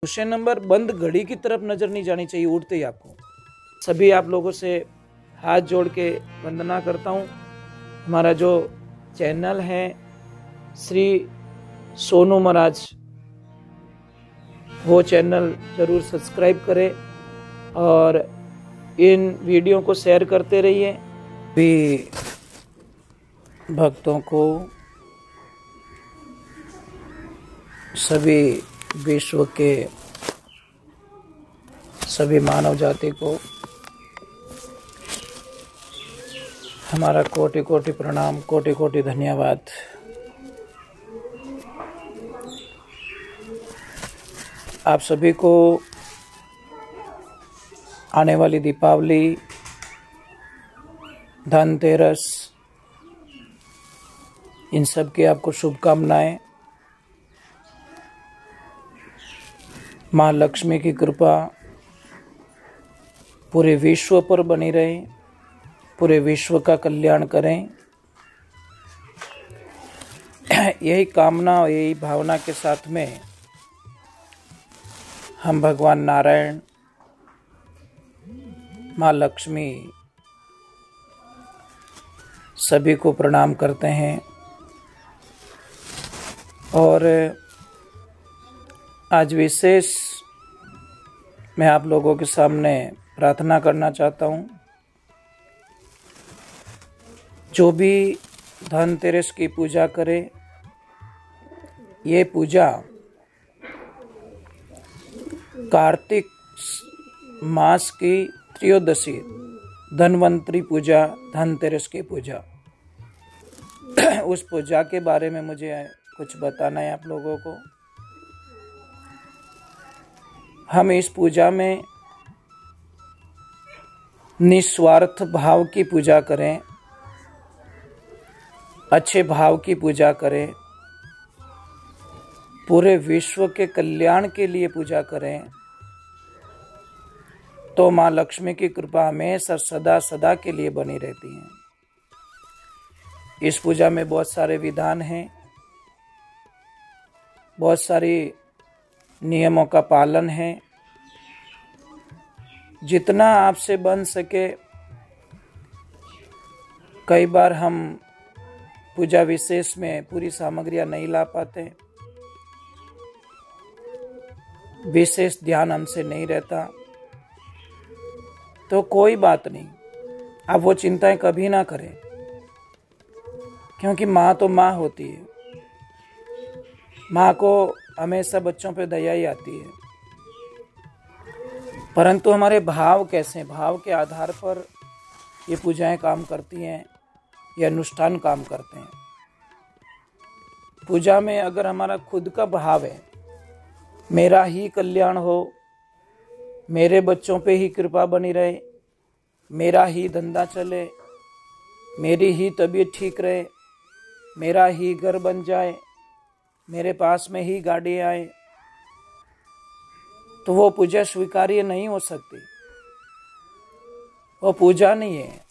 दूसरे नंबर, बंद घड़ी की तरफ नजर नहीं जानी चाहिए उठते ही आपको। सभी आप लोगों से हाथ जोड़ के वंदना करता हूँ। हमारा जो चैनल है श्री सोनू महाराज, वो चैनल जरूर सब्सक्राइब करें और इन वीडियो को शेयर करते रहिए। भी भक्तों को, सभी विश्व के सभी मानव जाति को हमारा कोटि कोटि प्रणाम, कोटि कोटि धन्यवाद। आप सभी को आने वाली दीपावली, धनतेरस, इन सब की आपको शुभकामनाएं। माँ लक्ष्मी की कृपा पूरे विश्व पर बनी रहे, पूरे विश्व का कल्याण करें, यही कामना और यही भावना के साथ में हम भगवान नारायण, माँ लक्ष्मी सभी को प्रणाम करते हैं। और आज विशेष मैं आप लोगों के सामने प्रार्थना करना चाहता हूँ। जो भी धनतेरस की पूजा करे, ये पूजा कार्तिक मास की त्रयोदशी धन्वंतरी पूजा, धनतेरस की पूजा, उस पूजा के बारे में मुझे कुछ बताना है आप लोगों को। हम इस पूजा में निस्वार्थ भाव की पूजा करें, अच्छे भाव की पूजा करें, पूरे विश्व के कल्याण के लिए पूजा करें, तो माँ लक्ष्मी की कृपा हमेशा सदा सदा के लिए बनी रहती है। इस पूजा में बहुत सारे विधान हैं, बहुत सारी नियमों का पालन है। जितना आपसे बन सके, कई बार हम पूजा विशेष में पूरी सामग्रियां नहीं ला पाते, विशेष ध्यान हमसे नहीं रहता, तो कोई बात नहीं, आप वो चिंताएं कभी ना करें, क्योंकि माँ तो माँ होती है। माँ को हमेशा बच्चों पे दया ही आती है। परंतु हमारे भाव कैसे, भाव के आधार पर ये पूजाएं काम करती हैं, ये अनुष्ठान काम करते हैं। पूजा में अगर हमारा खुद का भाव है, मेरा ही कल्याण हो, मेरे बच्चों पे ही कृपा बनी रहे, मेरा ही धंधा चले, मेरी ही तबीयत ठीक रहे, मेरा ही घर बन जाए, मेरे पास में ही गाड़ी आए, तो वो पूजा स्वीकार्य नहीं हो सकती। वो पूजा नहीं है।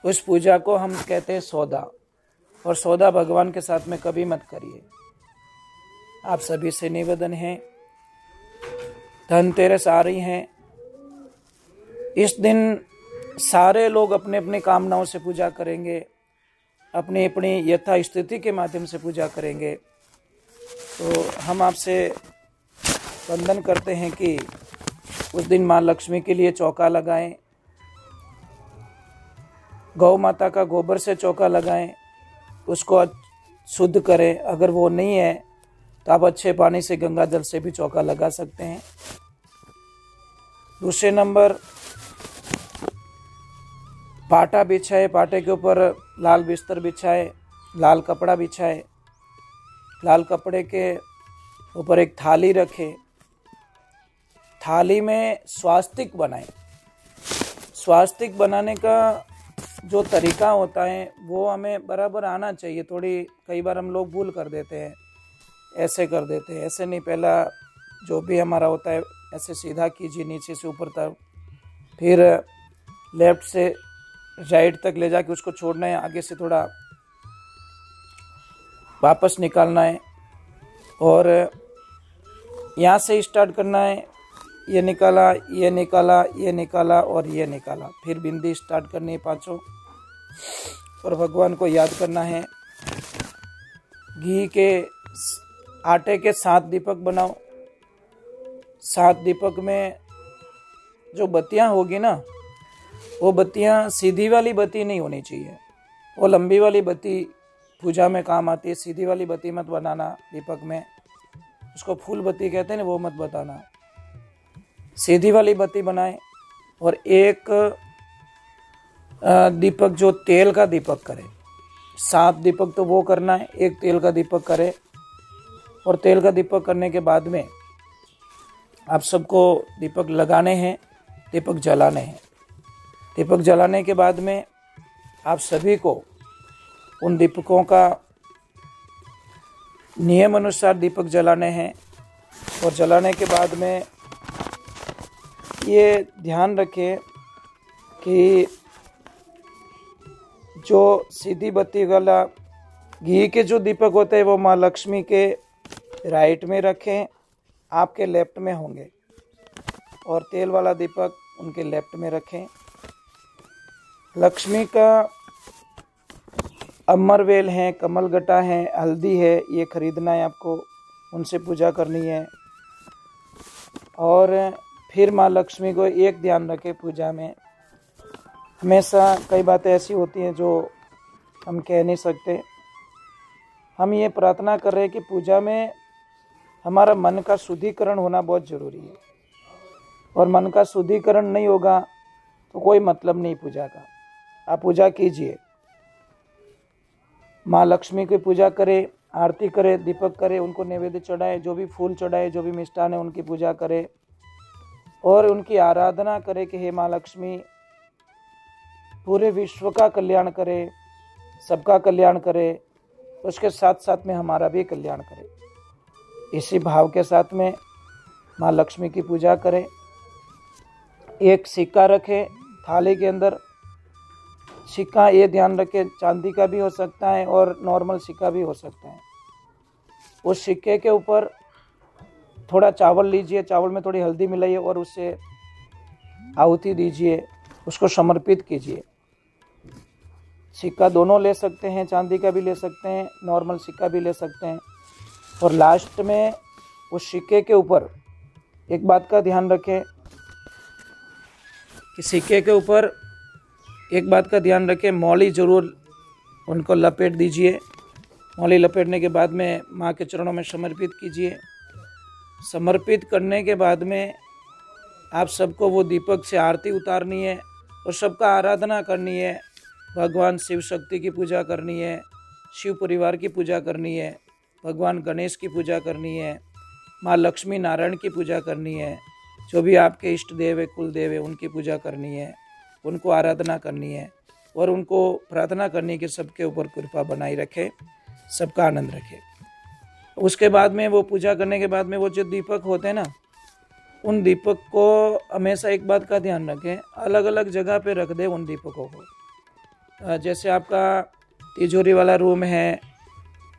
उस पूजा को हम कहते हैं सौदा, और सौदा भगवान के साथ में कभी मत करिए। आप सभी से निवेदन है, धनतेरस आ रही है, इस दिन सारे लोग अपने अपने कामनाओं से पूजा करेंगे, अपनी अपनी यथा स्थिति के माध्यम से पूजा करेंगे। तो हम आपसे वंदन करते हैं कि उस दिन माँ लक्ष्मी के लिए चौका लगाएं, गौ माता का गोबर से चौका लगाएं, उसको शुद्ध करें। अगर वो नहीं है तो आप अच्छे पानी से, गंगा जल से भी चौका लगा सकते हैं। दूसरे नंबर, पाटा बिछाए, पाटे के ऊपर लाल बिस्तर बिछाए, लाल कपड़ा बिछाए, लाल कपड़े के ऊपर एक थाली रखे, थाली में स्वास्तिक बनाए। स्वास्तिक बनाने का जो तरीका होता है वो हमें बराबर आना चाहिए। थोड़ी कई बार हम लोग भूल कर देते हैं, ऐसे कर देते हैं, ऐसे नहीं। पहला जो भी हमारा होता है ऐसे सीधा कीजिए, नीचे से ऊपर तक, फिर लेफ्ट से राइट तक ले जाके उसको छोड़ना है, आगे से थोड़ा वापस निकालना है। और यहाँ से स्टार्ट करना है, ये निकाला, ये निकाला, ये निकाला और ये निकाला, फिर बिंदी स्टार्ट करनी है 5 और भगवान को याद करना है। घी के आटे के 7 दीपक बनाओ। 7 दीपक में जो बत्तियां होगी ना, वो बत्तियां सीधी वाली बत्ती नहीं होनी चाहिए, वो लंबी वाली बत्ती पूजा में काम आती है। सीधी वाली बत्ती मत बनाना दीपक में, उसको फूल बत्ती कहते हैं ना, वो मत बताना। सीधी वाली बत्ती बनाए और एक दीपक जो तेल का दीपक करे। 7 दीपक तो वो करना है, एक तेल का दीपक करे। और तेल का दीपक करने के बाद में आप सबको दीपक लगाने हैं, दीपक जलाने हैं। दीपक जलाने के बाद में आप सभी को उन दीपकों का नियम अनुसार दीपक जलाने हैं। और जलाने के बाद में ये ध्यान रखें कि जो सीधी बत्ती वाला घी के जो दीपक होते हैं वो माँ लक्ष्मी के राइट में रखें, आपके लेफ्ट में होंगे, और तेल वाला दीपक उनके लेफ्ट में रखें। लक्ष्मी का अमरवेल है, कमलगट्टा है, हल्दी है, ये खरीदना है आपको, उनसे पूजा करनी है। और फिर माँ लक्ष्मी को एक ध्यान रखें पूजा में, हमेशा कई बातें ऐसी होती हैं जो हम कह नहीं सकते। हम ये प्रार्थना कर रहे हैं कि पूजा में हमारा मन का शुद्धिकरण होना बहुत ज़रूरी है, और मन का शुद्धिकरण नहीं होगा तो कोई मतलब नहीं पूजा का। आप पूजा कीजिए, माँ लक्ष्मी की पूजा करें, आरती करें, दीपक करें, उनको नैवेद्य चढ़ाए, जो भी फूल चढ़ाए, जो भी मिष्ठान है उनकी पूजा करें और उनकी आराधना करें कि हे माँ लक्ष्मी पूरे विश्व का कल्याण करे, सबका कल्याण करे, उसके साथ साथ में हमारा भी कल्याण करे। इसी भाव के साथ में माँ लक्ष्मी की पूजा करें। एक सिक्का रखें थाली के अंदर। सिक्का ये ध्यान रखें चांदी का भी हो सकता है और नॉर्मल सिक्का भी हो सकता है। उस सिक्के के ऊपर थोड़ा चावल लीजिए, चावल में थोड़ी हल्दी मिलाइए और उससे आहुति दीजिए, उसको समर्पित कीजिए। सिक्का दोनों ले सकते हैं, चांदी का भी ले सकते हैं, नॉर्मल सिक्का भी ले सकते हैं। और लास्ट में उस सिक्के के ऊपर एक बात का ध्यान रखें कि सिक्के के ऊपर एक बात का ध्यान रखें, मौली ज़रूर उनको लपेट दीजिए। मौली लपेटने के बाद में माँ के चरणों में समर्पित कीजिए। समर्पित करने के बाद में आप सबको वो दीपक से आरती उतारनी है और सबका आराधना करनी है। भगवान शिव शक्ति की पूजा करनी है, शिव परिवार की पूजा करनी है, भगवान गणेश की पूजा करनी है, माँ लक्ष्मी नारायण की पूजा करनी है, जो भी आपके इष्ट देव है, कुल देव है, उनकी पूजा करनी है, उनको आराधना करनी है और उनको प्रार्थना करनी है कि सबके ऊपर कृपा बनाई रखे, सबका आनंद रखे। उसके बाद में वो पूजा करने के बाद में वो जो दीपक होते हैं ना, उन दीपक को हमेशा एक बात का ध्यान रखें, अलग अलग जगह पे रख दें उन दीपकों को। जैसे आपका तिजोरी वाला रूम है,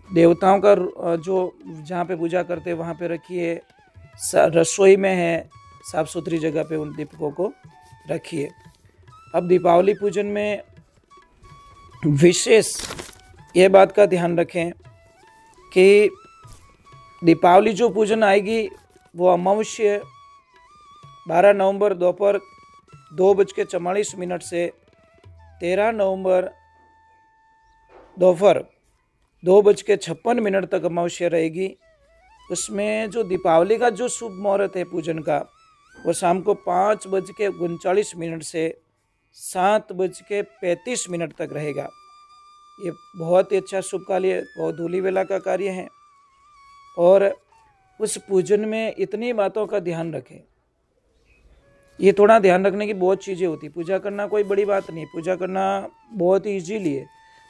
देवताओं का जो जहाँ पे पूजा करते हैं वहाँ पे रखिए, रसोई में है, साफ़ सुथरी जगह पे उन दीपकों को रखिए। अब दीपावली पूजन में विशेष ये बात का ध्यान रखें कि दीपावली जो पूजन आएगी वो अमावस्या 12 नवंबर दोपहर 2:44 से 13 नवंबर दोपहर 2:56 तक अमावस्या रहेगी। उसमें जो दीपावली का जो शुभ मुहूर्त है पूजन का, वो शाम को 5:39 से 7:35 तक रहेगा। ये बहुत ही अच्छा शुभ काल है, बहुत धूली वेला का कार्य है। और उस पूजन में इतनी बातों का ध्यान रखें। ये थोड़ा ध्यान रखने की बहुत चीज़ें होती है। पूजा करना कोई बड़ी बात नहीं, पूजा करना बहुत ही ईजीली है,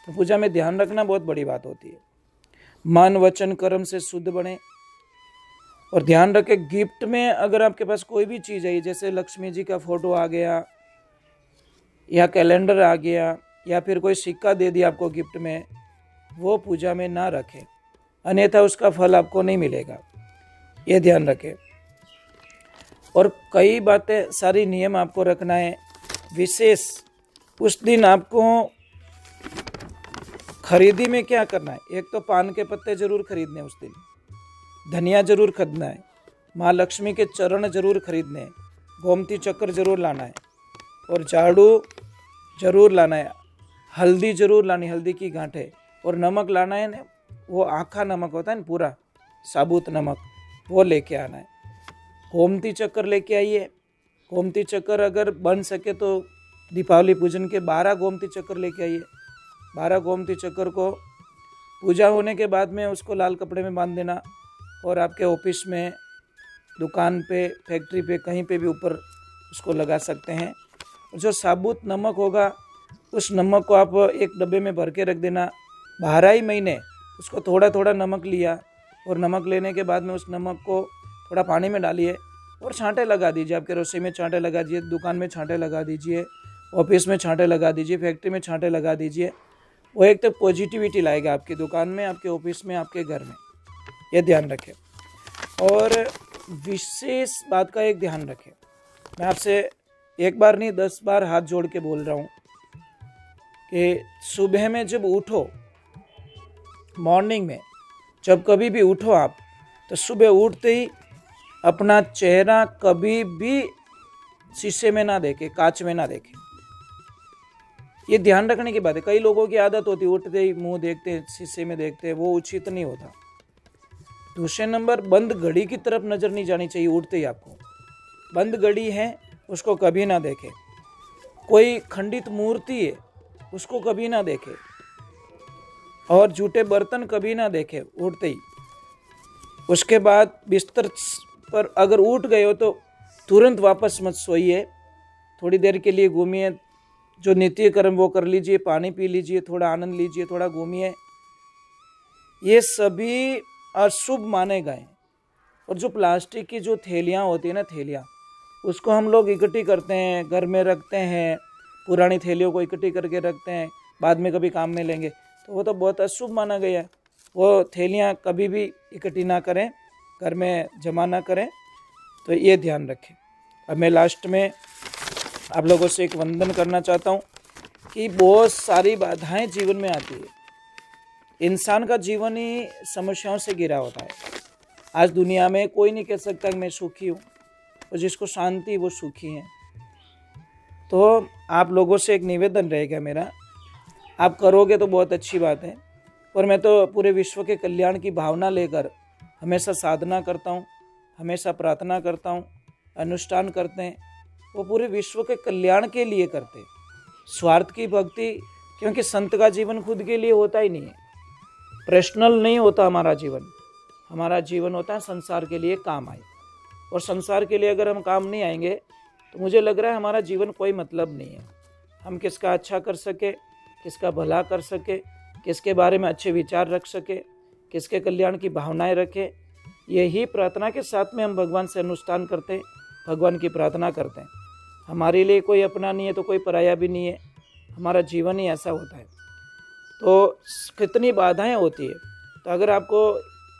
तो पूजा में ध्यान रखना बहुत बड़ी बात होती है। मन वचन कर्म से शुद्ध बने। और ध्यान रखें गिफ्ट में अगर आपके पास कोई भी चीज़ है, जैसे लक्ष्मी जी का फोटो आ गया या कैलेंडर आ गया या फिर कोई सिक्का दे दिया आपको गिफ्ट में, वो पूजा में ना रखें, अन्यथा उसका फल आपको नहीं मिलेगा। ये ध्यान रखें। और कई बातें, सारी नियम आपको रखना है। विशेष उस दिन आपको खरीदी में क्या करना है, एक तो पान के पत्ते जरूर खरीदने, उस दिन धनिया जरूर खरीदना है, माँ लक्ष्मी के चरण जरूर खरीदने हैं, गोमती चक्र जरूर लाना है, और झाड़ू जरूर लाना है, हल्दी जरूर लानी, हल्दी की गांठें, और नमक लाना है ना, वो आखा नमक होता है ना, पूरा साबुत नमक, वो लेके आना है। गोमती चक्र लेके आइए। गोमती चक्र अगर बन सके तो दीपावली पूजन के 12 गोमती चक्र लेके आइए। 12 गोमती चक्र को पूजा होने के बाद में उसको लाल कपड़े में बांध देना, और आपके ऑफिस में, दुकान पे, फैक्ट्री पे, कहीं पे भी ऊपर उसको लगा सकते हैं। जो साबुत नमक होगा उस नमक को आप एक डब्बे में भर के रख देना। 12 ही महीने उसको थोड़ा थोड़ा नमक लिया, और नमक लेने के बाद में उस नमक को थोड़ा पानी में डालिए और छांटे लगा दीजिए। आपके रसोई में छांटे लगा दीजिए, दुकान में छांटे लगा दीजिए, ऑफिस में छांटे लगा दीजिए, फैक्ट्री में छांटे लगा दीजिए। वो एक तो पॉजिटिविटी लाएगा आपकी दुकान में, आपके ऑफिस में, आपके घर में। ये ध्यान रखें। और विशेष बात का एक ध्यान रखें, मैं आपसे एक बार नहीं 10 बार हाथ जोड़ के बोल रहा हूँ कि सुबह में जब उठो, मॉर्निंग में जब कभी भी उठो आप, तो सुबह उठते ही अपना चेहरा कभी भी शीशे में ना देखे, कांच में ना देखे। ये ध्यान रखने की बात है। कई लोगों की आदत होती है उठते ही मुंह देखते, शीशे में देखते, वो उचित नहीं होता। दूसरे नंबर, बंद घड़ी की तरफ नजर नहीं जानी चाहिए उठते ही आपको। बंद घड़ी है उसको कभी ना देखे। कोई खंडित मूर्ति है उसको कभी ना देखे, और जूठे बर्तन कभी ना देखे उठते ही। उसके बाद बिस्तर पर अगर उठ गए हो तो तुरंत वापस मत सोइए, थोड़ी देर के लिए घूमिए, जो नित्य कर्म वो कर लीजिए, पानी पी लीजिए, थोड़ा आनंद लीजिए, थोड़ा घूमिए। ये सभी अशुभ माने गए। और जो प्लास्टिक की जो थैलियाँ होती है ना, थैलियाँ, उसको हम लोग इकट्ठी करते हैं, घर में रखते हैं, पुरानी थैलियों को इकट्ठी करके रखते हैं, बाद में कभी काम में लेंगे, तो वो तो बहुत अशुभ माना गया है। वो थैलियाँ कभी भी इकट्ठी ना करें, घर में जमा ना करें। तो ये ध्यान रखें। अब मैं लास्ट में आप लोगों से एक वंदन करना चाहता हूँ कि बहुत सारी बाधाएं जीवन में आती है। इंसान का जीवन ही समस्याओं से घिरा होता है। आज दुनिया में कोई नहीं कह सकता कि मैं सुखी हूँ, और जिसको शांति वो सुखी है। तो आप लोगों से एक निवेदन रहेगा मेरा, आप करोगे तो बहुत अच्छी बात है, और मैं तो पूरे विश्व के कल्याण की भावना लेकर हमेशा साधना करता हूँ, हमेशा प्रार्थना करता हूँ, अनुष्ठान करते हैं, वो पूरे विश्व के कल्याण के लिए करते हैं। स्वार्थ की भक्ति, क्योंकि संत का जीवन खुद के लिए होता ही नहीं है, पर्सनल नहीं होता हमारा जीवन। हमारा जीवन होता है संसार के लिए काम आए, और संसार के लिए अगर हम काम नहीं आएंगे तो मुझे लग रहा है हमारा जीवन कोई मतलब नहीं है। हम किसका अच्छा कर सके, किसका भला कर सके, किसके बारे में अच्छे विचार रख सके, किसके कल्याण की भावनाएं रखें, यही प्रार्थना के साथ में हम भगवान से अनुष्ठान करते हैं, भगवान की प्रार्थना करते हैं। हमारे लिए कोई अपना नहीं है तो कोई पराया भी नहीं है, हमारा जीवन ही ऐसा होता है। तो कितनी बाधाएं होती है, तो अगर आपको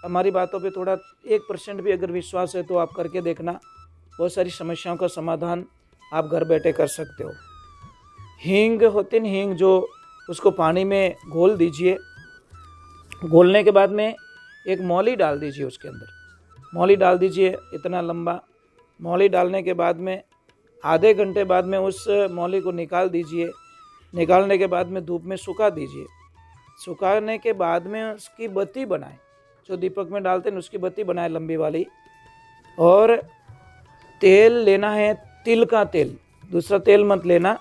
हमारी बातों पे थोड़ा 1% भी अगर विश्वास है तो आप करके देखना, बहुत सारी समस्याओं का समाधान आप घर बैठे कर सकते हो। हींग होती है, हींग जो, उसको पानी में घोल दीजिए। घोलने के बाद में एक मौली डाल दीजिए, उसके अंदर मौली डाल दीजिए, इतना लंबा मौली डालने के बाद में आधे घंटे बाद में उस मौली को निकाल दीजिए। निकालने के बाद में धूप में सुखा दीजिए। सुखाने के बाद में उसकी बत्ती बनाएं, जो दीपक में डालते हैं उसकी बत्ती बनाएं लंबी वाली। और तेल लेना है, तिल का तेल, दूसरा तेल मत लेना,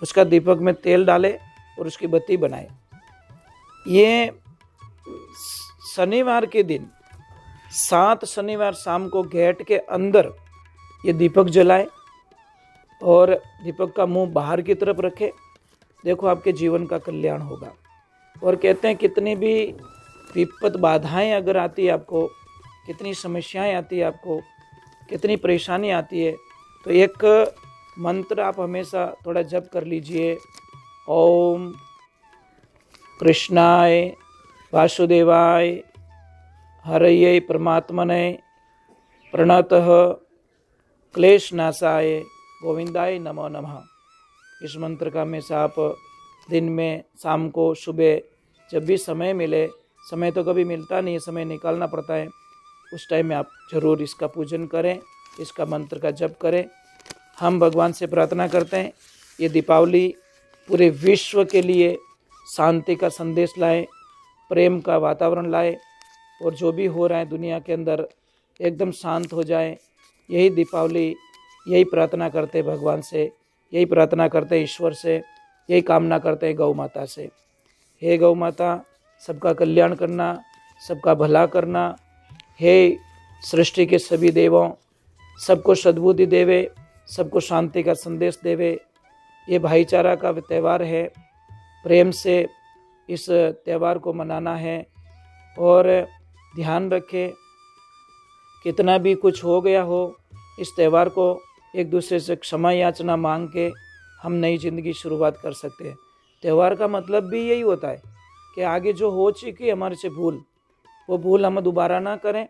उसका दीपक में तेल डाले और उसकी बत्ती बनाए। ये शनिवार के दिन 7 शनिवार शाम को गेट के अंदर ये दीपक जलाए, और दीपक का मुंह बाहर की तरफ रखे। देखो आपके जीवन का कल्याण होगा। और कहते हैं कितनी भी विपद बाधाएं अगर आती है आपको, कितनी समस्याएं आती है आपको, कितनी परेशानी आती है, तो एक मंत्र आप हमेशा थोड़ा जप कर लीजिए। ओम कृष्णाय वासुदेवाय हरये परमात्मने प्रणतः क्लेशनाशाय गोविंदाय नमो नमः। इस मंत्र का हमेशा आप दिन में, शाम को, सुबह, जब भी समय मिले, समय तो कभी मिलता नहीं है, समय निकालना पड़ता है, उस टाइम में आप जरूर इसका पूजन करें, इसका मंत्र का जप करें। हम भगवान से प्रार्थना करते हैं ये दीपावली पूरे विश्व के लिए शांति का संदेश लाए, प्रेम का वातावरण लाए, और जो भी हो रहा है दुनिया के अंदर एकदम शांत हो जाए। यही दीपावली, यही प्रार्थना करते हैं भगवान से, यही प्रार्थना करते हैं ईश्वर से, यही कामना करते हैं गौ माता से। हे गौ माता, सबका कल्याण करना, सबका भला करना। हे सृष्टि के सभी देवों, सबको सद्बुद्धि देवे, सबको शांति का संदेश देवे। ये भाईचारा का त्यौहार है, प्रेम से इस त्यौहार को मनाना है। और ध्यान रखें, कितना भी कुछ हो गया हो, इस त्यौहार को एक दूसरे से क्षमा याचना मांग के हम नई ज़िंदगी शुरुआत कर सकते हैं। त्यौहार का मतलब भी यही होता है कि आगे जो हो चुकी हमारे से भूल, वो भूल हम दोबारा ना करें,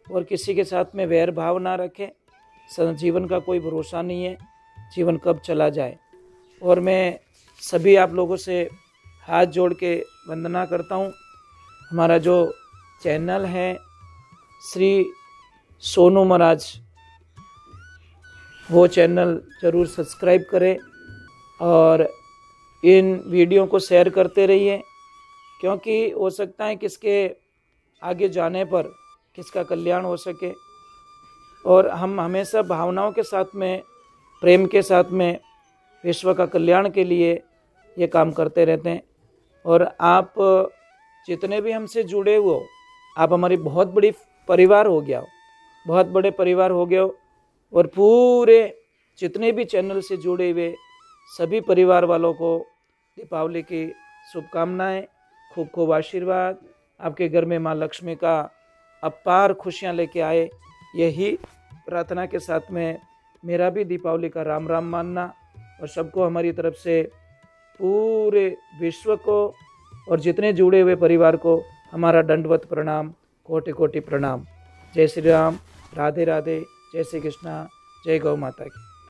और किसी के साथ में वैर भाव ना रखें। जीवन का कोई भरोसा नहीं है, जीवन कब चला जाए। और मैं सभी आप लोगों से हाथ जोड़ के वंदना करता हूँ। हमारा जो चैनल है श्री सोनू महाराज, वो चैनल ज़रूर सब्सक्राइब करें और इन वीडियो को शेयर करते रहिए, क्योंकि हो सकता है किसके आगे जाने पर किसका कल्याण हो सके। और हम हमेशा भावनाओं के साथ में, प्रेम के साथ में विश्व का कल्याण के लिए ये काम करते रहते हैं। और आप जितने भी हमसे जुड़े हो, आप हमारी बहुत बड़ी परिवार हो गया हो, बहुत बड़े परिवार हो गए हो। और पूरे जितने भी चैनल से जुड़े हुए सभी परिवार वालों को दीपावली की शुभकामनाएं, खूब खूब आशीर्वाद। आपके घर में माँ लक्ष्मी का अपार खुशियाँ लेके आए, यही प्रार्थना के साथ में मेरा भी दीपावली का राम राम मानना। और सबको हमारी तरफ से, पूरे विश्व को और जितने जुड़े हुए परिवार को हमारा दंडवत प्रणाम, कोटि कोटि प्रणाम। जय श्री राम, राधे राधे, जय श्री कृष्णा, जय गौ माता की।